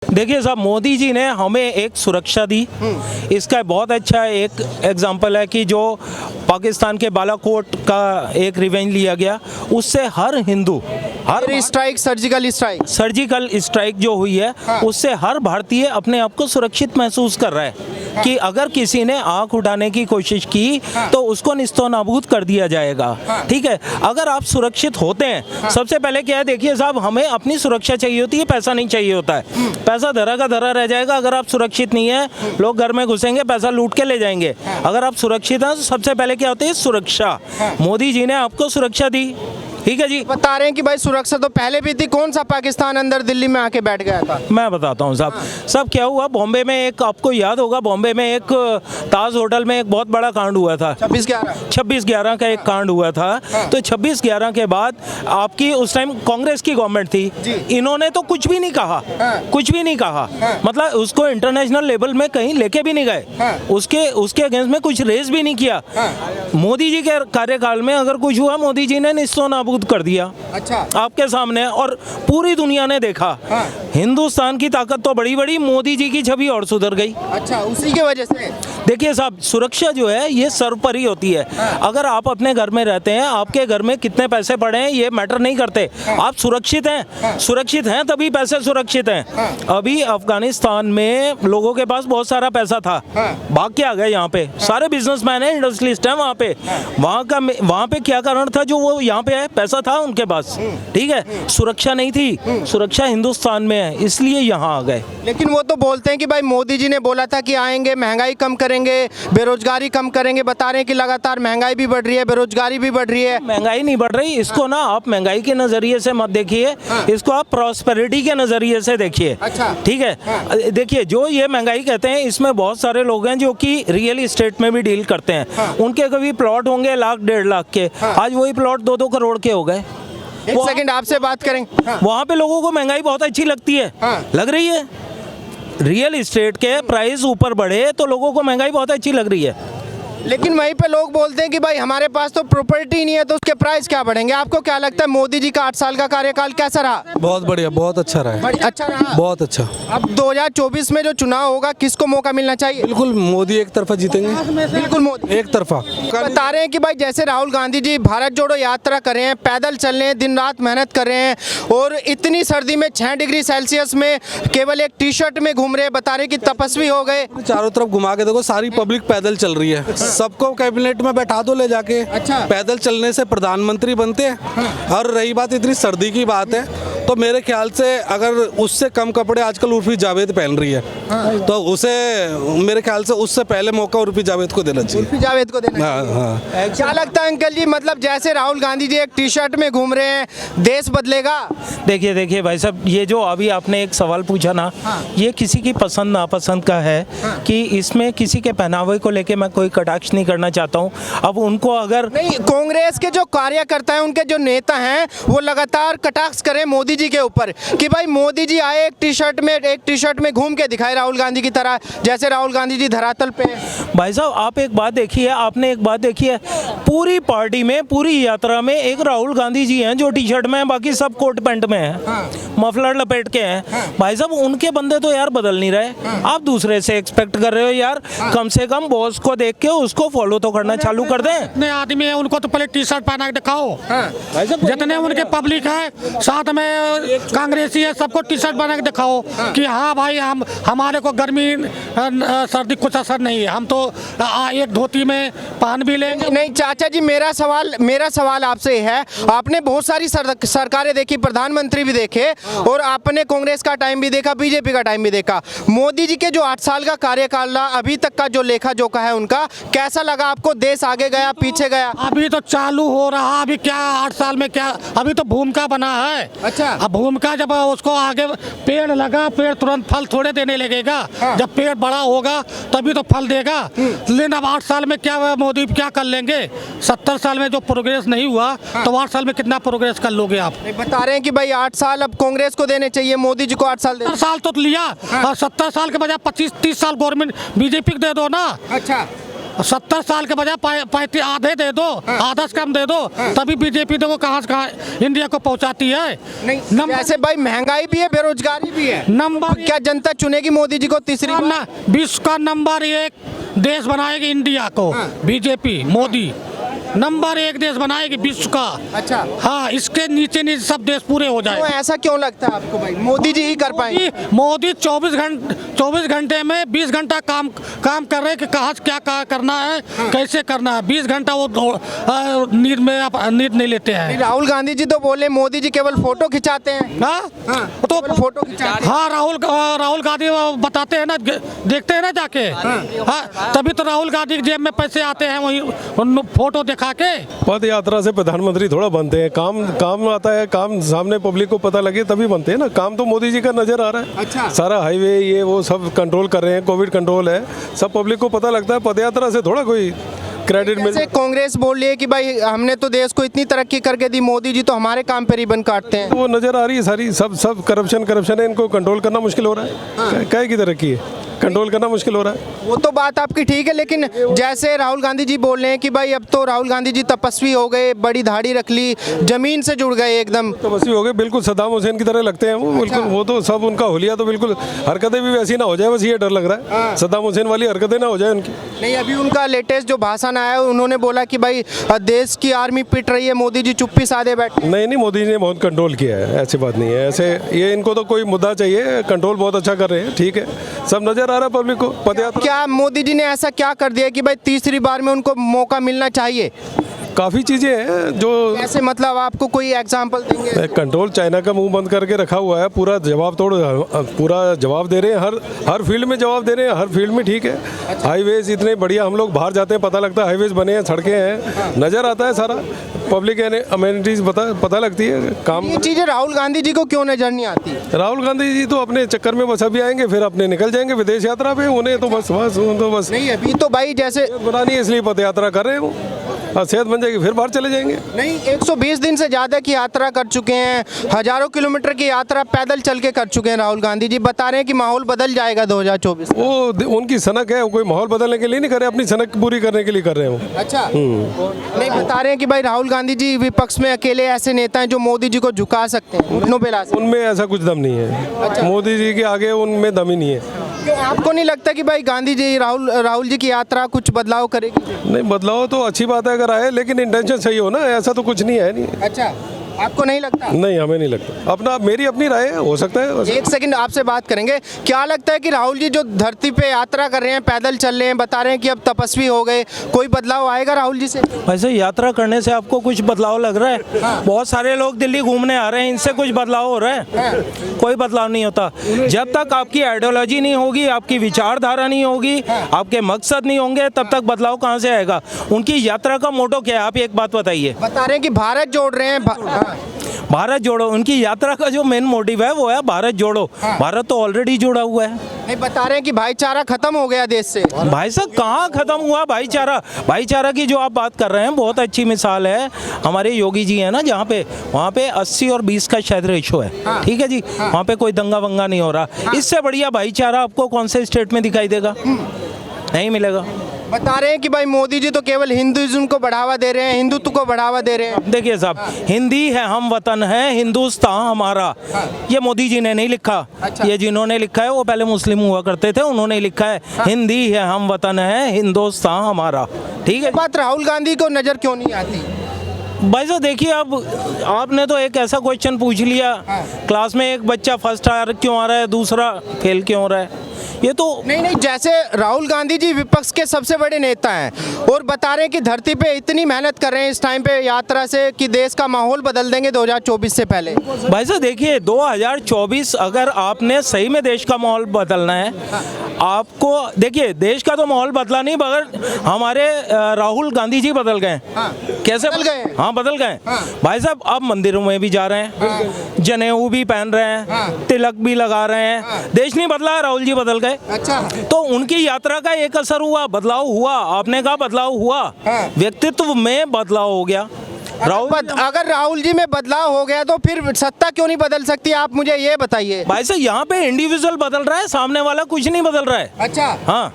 देखिए साहब, मोदी जी ने हमें एक सुरक्षा दी। इसका बहुत अच्छा एक एग्जाम्पल है कि जो पाकिस्तान के बालाकोट का एक रिवेंज लिया गया, उससे हर हिंदू, हर सर्जिकल स्ट्राइक जो हुई है, उससे हर भारतीय अपने आप को सुरक्षित महसूस कर रहा है कि अगर किसी ने आंख उठाने की कोशिश की तो उसको निस्तो नाबूद कर दिया जाएगा। ठीक है, अगर आप सुरक्षित होते हैं, सबसे पहले क्या है, देखिए साहब, हमें अपनी सुरक्षा चाहिए होती है, पैसा नहीं चाहिए होता है। पैसा धरा का धरा रह जाएगा अगर आप सुरक्षित नहीं है। लोग घर में घुसेंगे, पैसा लूट के ले जाएंगे। अगर आप सुरक्षित हैं तो सबसे पहले क्या होती है, सुरक्षा। मोदी जी ने आपको सुरक्षा दी। ठीक है जी, बता रहे हैं कि भाई सुरक्षा तो पहले भी थी, कौन सा पाकिस्तान अंदर दिल्ली में आके बैठ गया था? मैं बताता हूँ साहब। सब क्या हुआ, बॉम्बे में एक, आपको याद होगा, बॉम्बे में एक ताज होटल में एक बहुत बड़ा कांड हुआ था। 26/11 का एक कांड हुआ था। तो 26/11 के बाद आपकी उस टाइम कांग्रेस की गवर्नमेंट थी, इन्होंने तो कुछ भी नहीं कहा, कुछ भी नहीं कहा। मतलब उसको इंटरनेशनल लेवल में कहीं लेके भी नहीं गए, उसके अगेंस्ट में कुछ रेस भी नहीं किया। मोदी जी के कार्यकाल में अगर कुछ हुआ, मोदी जी ने निस्तो नाबूद कर दिया। अच्छा, आपके सामने, और पूरी दुनिया ने देखा। हिंदुस्तान की ताकत तो बड़ी बड़ी, मोदी जी की छवि और सुधर गई। अच्छा, उसी की वजह से। देखिए साहब, सुरक्षा जो है ये सर्वोपरि होती है। अगर आप अपने घर में रहते हैं, आपके घर में कितने पैसे पड़े हैं ये मैटर नहीं करते, आप सुरक्षित हैं। सुरक्षित हैं तभी पैसे सुरक्षित हैं। अभी अफगानिस्तान में लोगों के पास बहुत सारा पैसा था, भाग के आ गए यहाँ पे। सारे बिजनेसमैन हैं, इंडस्ट्रियलिस्ट हैं वहाँ पे। वहाँ पे क्या कारण था जो वो यहाँ पे है? पैसा था उनके पास। ठीक है, सुरक्षा नहीं थी। सुरक्षा हिंदुस्तान में है, इसलिए यहाँ आ गए। लेकिन वो तो बोलते हैं कि भाई मोदी जी ने बोला था कि आएंगे, महंगाई कम करेंगे, बेरोजगारी कम करेंगे। बता रहे हैं कि लगातार महंगाई भी बढ़ रही है, बेरोजगारी भी बढ़ रही है। महंगाई नहीं बढ़ रही, इसको ना आप महंगाई के नजरिए से मत देखिए, इसको आप प्रॉस्पेरिटी के नजरिए से देखिए। अच्छा। ठीक है, देखिए जो ये महंगाई कहते हैं, इसमें बहुत सारे लोग हैं जो कि रियल एस्टेट में भी डील करते हैं। उनके कभी प्लॉट होंगे 1,00,000 1,50,000 के, आज वही प्लॉट 2-2 करोड़ के हो गए। एक सेकंड आपसे बात करेंगे। वहाँ पे लोगों को महंगाई बहुत अच्छी लगती है, लग रही है। रियल एस्टेट के प्राइस ऊपर बढ़े तो लोगों को महंगाई बहुत अच्छी लग रही है। लेकिन वहीं पे लोग बोलते हैं कि भाई हमारे पास तो प्रॉपर्टी नहीं है, तो उसके प्राइस क्या बढ़ेंगे? आपको क्या लगता है, मोदी जी का 8 साल का कार्यकाल कैसा रहा? बहुत बढ़िया, बहुत अच्छा रहा है। अच्छा रहा, बहुत अच्छा। अब 2024 में जो चुनाव होगा, किसको मौका मिलना चाहिए? बिल्कुल मोदी एक तरफा जीतेंगे, बिल्कुल मोदी एक तरफा। बता रहे हैं कि भाई जैसे राहुल गांधी जी भारत जोड़ो यात्रा कर रहे हैं, पैदल चल रहे हैं, दिन रात मेहनत कर रहे हैं, और इतनी सर्दी में 6 डिग्री सेल्सियस में केवल एक टी शर्ट में घूम रहे हैं। बता रहे कि तपस्वी हो गए। चारों तरफ घुमा के देखो, सारी पब्लिक पैदल चल रही है। सबको कैबिनेट में बैठा दो ले जाके। अच्छा। पैदल चलने से प्रधानमंत्री बनते हैं। और रही बात इतनी सर्दी की बात है, तो मेरे ख्याल से अगर उससे कम कपड़े आजकल उर्फी जावेद पहन रही है, तो उसे, मेरे ख्याल से उससे पहले मौका उर्फी जावेद को देना चाहिए। उर्फी जावेद को देना चाहिए। हाँ। क्या लगता है अंकल जी, मतलब जैसे राहुल गांधी जी एक टी शर्ट में घूम रहे हैं, देश बदलेगा? देखिए भाई साहब, ये जो अभी आपने एक सवाल पूछा ना, ये किसी की पसंद नापसंद का है कि इसमें किसी के पहनावे को लेके मैं कोई कटाक्ष नहीं करना चाहता हूँ। अब उनको अगर नहीं, कांग्रेस के जो कार्यकर्ता हैं, उनके जो नेता हैं, वो लगातार कटाक्ष करें मोदी जी के ऊपर कि भाई मोदी जी आए एक टी शर्ट में घूम के दिखाए राहुल गांधी की तरह, जैसे राहुल गांधी जी धरातल पे हैं। भाई साहब, आप एक बात देखिए, आपने एक बात देखी है, पूरी पार्टी में, पूरी यात्रा में एक राहुल गांधी जी हैं जो टी शर्ट में हैं, बाकी सब कोट पैंट में हैं, मफलर लपेट के हैं। भाई साहब, उनके बंदे तो यार बदल नहीं रहे, आप दूसरे से एक्सपेक्ट कर रहे हो यार। कम से कम बॉस को देख के उसको फॉलो तो करना चालू कर दें। जितने आदमी है उनको तो पहले टी शर्ट पहना के दिखाओ। जितने उनके पब्लिक है, साथ में कांग्रेसी है, सबको टी शर्ट बना के दिखाओ कि हाँ भाई, हम हमारे को गर्मी सर्दी कुछ असर नहीं है, हम तो एक धोती में पहन भी लेंगे। नहीं चाचा जी, मेरा सवाल आपसे है, आपने बहुत सारी सरकारें देखी, प्रधानमंत्री भी देखे, और आपने कांग्रेस का टाइम भी देखा, बीजेपी का टाइम भी देखा। मोदी जी के जो 8 साल का कार्यकाल रहा, अभी तक का जो लेखा जोखा है उनका, कैसा लगा आपको? देश आगे गया, पीछे गया? अभी तो चालू हो रहा, अभी क्या 8 साल में क्या, अभी तो भूमिका बना है। अच्छा। अब भूमिका जब उसको आगे पेड़ लगा, पेड़ तुरंत फल थोड़े देने लगेगा। जब पेड़ बड़ा होगा तभी तो फल देगा। लेकिन अब 8 साल में क्या मोदी क्या कर लेंगे? 70 साल में जो प्रोग्रेस नहीं हुआ, तो 8 साल में कितना प्रोग्रेस कर लोगे आप? बता रहे हैं कि भाई 8 साल अब कांग्रेस को देने चाहिए, मोदी जी को 8 साल 70 साल तो लिया, और 70 साल के बजाय 25-30 साल गवर्नमेंट बीजेपी को दे दो ना। अच्छा। 70 साल के बजाय 35 आधे दे दो, आधा से कम दे दो, तभी बीजेपी देखो कहाँ से कहाँ इंडिया को पहुँचाती है। नहीं जैसे भाई महंगाई भी है, बेरोजगारी भी है, नंबर क्या जनता चुनेगी मोदी जी को तीसरी बार? विश्व का नंबर 1 देश बनाएगी इंडिया को बीजेपी, मोदी नंबर 1 देश बनाएगी विश्व का। अच्छा। हाँ, इसके नीचे नीचे सब देश पूरे हो तो जाए। ऐसा क्यों लगता है आपको भाई, मोदी जी ही कर पाएंगे? मोदी 24 घंटे में 20 घंटा काम कर रहे हैं कि कहाँ से क्या करना है, कैसे करना है। 20 घंटा वो नींद नहीं लेते हैं। राहुल गांधी जी तो बोले मोदी जी केवल फोटो खिंचाते हैं। हाँ, तो फोटो खिंचाते हैं। हाँ, राहुल गांधी बताते हैं ना, देखते हैं ना जाके। हाँ, तभी तो राहुल गांधी की जेब में पैसे आते हैं, वही फोटो दिखा के। पद यात्रा से प्रधानमंत्री थोड़ा बनते हैं, काम आता है, काम सामने पब्लिक को पता लगे तभी बनते हैं ना। काम तो मोदी जी का नजर आ रहा है। अच्छा। सारा हाईवे ये वो सब कंट्रोल कर रहे हैं, कोविड कंट्रोल है, सब पब्लिक को पता लगता है। पदयात्रा से थोड़ा कोई क्रेडिट मिल। जैसे कांग्रेस बोल रही है कि भाई हमने तो देश को इतनी तरक्की करके दी, मोदी जी तो हमारे काम पे रिबन काटते हैं। वो नजर आ रही है सारी, सब करप्शन है, इनको कंट्रोल करना मुश्किल हो रहा है। काय की तरक्की है, कंट्रोल करना मुश्किल हो रहा है। वो तो बात आपकी ठीक है, लेकिन जैसे राहुल गांधी जी बोल रहे हैं कि भाई अब तो राहुल गांधी जी तपस्वी हो गए, बड़ी दाढ़ी रख ली, जमीन से जुड़ गए एकदम। तपस्वी हो गए, बिल्कुल सद्दाम हुसैन की तरह लगते हैं वो, बिल्कुल। वो तो सब उनका होलिया तो बिल्कुल, हरकतें भी वैसी ना हो जाए, बस ये डर लग रहा है सद्दाम हुसैन वाली हरकतें ना हो जाए उनकी। नहीं, अभी उनका लेटेस्ट जो भाषण आया है, उन्होंने बोला कि भाई देश की आर्मी पिट रही है, मोदी जी चुप्पी साधे बैठे। नहीं, मोदी जी ने बहुत कंट्रोल किया है, ऐसी बात नहीं है। ऐसे ये इनको तो कोई मुद्दा चाहिए, कंट्रोल बहुत अच्छा कर रहे हैं, ठीक है, सब नजर आ रहा है पब्लिक को। पदयात्रा क्या मोदी जी ने ऐसा क्या कर दिया कि भाई तीसरी बार में उनको मौका मिलना चाहिए? काफ़ी चीज़ें हैं जो, ऐसे मतलब आपको कोई एग्जांपल देंगे? कंट्रोल, चाइना का मुंह बंद करके रखा हुआ है, पूरा जवाब दे रहे हैं, हर फील्ड में जवाब दे रहे हैं, हर फील्ड में, ठीक है। हाईवेज इतने बढ़िया, हम लोग बाहर जाते हैं पता लगता है, हाईवेज बने हैं, सड़कें हैं, नज़र आता है सारा, पब्लिक अमेनिटीज़ पता लगती है। काम ये चीज़ें राहुल गांधी जी को क्यों नजर नहीं आती? राहुल गांधी जी तो अपने चक्कर में बस अभी आएंगे, फिर अपने निकल जाएंगे विदेश यात्रा पे, उन्हें तो बस नहीं, अभी तो भाई जैसे बनानी है, इसलिए पद यात्रा कर रहे हैं वो, और सेहत बन जाएगी फिर बाहर चले जाएंगे। नहीं, 120 दिन से ज़्यादा की यात्रा कर चुके हैं, हजारों किलोमीटर की यात्रा पैदल चल के कर चुके हैं राहुल गांधी जी। बता रहे हैं कि माहौल बदल जाएगा 2024। वो उनकी सनक है, वो कोई माहौल बदलने के लिए नहीं कर रहे, अपनी सनक पूरी करने के लिए कर रहे हैं वो। अच्छा। नहीं, बता रहे हैं कि भाई राहुल गांधी जी विपक्ष में अकेले ऐसे नेता हैं जो मोदी जी को झुका सकते हैं, घुटनों पे ला सकते हैं। उनमें ऐसा कुछ दम नहीं है, मोदी जी के आगे उनमें दम ही नहीं है। क्यों, आपको नहीं लगता कि भाई गांधी जी राहुल जी की यात्रा कुछ बदलाव करेगी? नहीं, बदलाव तो अच्छी बात है अगर आए, लेकिन इंटेंशन सही हो ना, ऐसा तो कुछ नहीं है। नहीं, अच्छा, आपको नहीं लगता? नहीं, हमें नहीं लगता। अपना, मेरी अपनी राय है, हो सकता है। एक सेकंड आपसे बात करेंगे। क्या लगता है कि राहुल जी जो धरती पे यात्रा कर रहे हैं, पैदल चल रहे हैं, बता रहे हैं कि अब तपस्वी हो गए, कोई बदलाव आएगा राहुल जी से? वैसे यात्रा करने से आपको कुछ बदलाव लग रहा है? बहुत सारे लोग दिल्ली घूमने आ रहे हैं, इनसे कुछ बदलाव हो रहा है? कोई बदलाव नहीं होता। जब तक आपकी आइडियोलॉजी नहीं होगी, आपकी विचारधारा नहीं होगी, आपके मकसद नहीं होंगे, तब तक बदलाव कहाँ से आएगा? उनकी यात्रा का मोटो क्या है, आप एक बात बताइए। बता रहे हैं कि भारत जोड़ रहे हैं। भारत जोड़ो, उनकी यात्रा का जो मेन मोटिव है वो है भारत जोड़ो। भारत तो ऑलरेडी जुड़ा हुआ है। नहीं, बता रहे हैं कि भाईचारा खत्म हो गया देश से। भाई साहब, कहाँ खत्म हुआ भाईचारा? भाईचारा की जो आप बात कर रहे हैं, बहुत अच्छी मिसाल है हमारे योगी जी है ना, जहाँ पे वहाँ पे 80 और 20 का शायद रेशो है, ठीक है जी। वहाँ पे कोई दंगा वंगा नहीं हो रहा। इससे बढ़िया भाईचारा आपको कौन से स्टेट में दिखाई देगा? नहीं मिलेगा। बता रहे हैं कि भाई मोदी जी तो केवल हिंदुइज्म को बढ़ावा दे रहे हैं, हिंदुत्व को बढ़ावा दे रहे हैं। देखिए साहब, हिंदी है हम वतन है, हिंदुस्तान हमारा, ये मोदी जी ने नहीं लिखा। ये जिन्होंने लिखा है वो पहले मुस्लिम हुआ करते थे, उन्होंने लिखा है हिंदी है हम वतन है, हिंदुस्तान हमारा, ठीक है। बात राहुल गांधी को नजर क्यों नहीं आती? भाई साहब देखिए, अब आपने तो एक ऐसा क्वेश्चन पूछ लिया, क्लास में एक बच्चा फर्स्ट क्यों आ रहा है, दूसरा फेल क्यों हो रहा है, ये तो नहीं, जैसे राहुल गांधी जी विपक्ष के सबसे बड़े नेता हैं और बता रहे हैं कि धरती पे इतनी मेहनत कर रहे हैं इस टाइम पे यात्रा से कि देश का माहौल बदल देंगे 2024 से पहले। भाई साहब देखिए, 2024 अगर आपने सही में देश का माहौल बदलना है, आपको देखिए, देश का तो माहौल बदला नहीं, मगर हमारे राहुल गांधी जी बदल गए। कैसे बदल गए? हाँ, बदल गए। भाई साहब अब मंदिरों में भी जा रहे हैं, जनेऊ भी पहन रहे हैं, तिलक भी लगा रहे हैं। देश नहीं बदला, राहुल जी बदल गए। अच्छा, तो उनकी यात्रा का एक असर हुआ, बदलाव हुआ। आपने कहा बदलाव हुआ, व्यक्तित्व में बदलाव हो गया। अगर राहुल जी में बदलाव हो गया तो फिर सत्ता क्यों नहीं बदल सकती, आप मुझे ये बताइए। भाई साहब यहाँ पे इंडिविजुअल बदल रहा है, सामने वाला कुछ नहीं बदल रहा है। अच्छा, हाँ।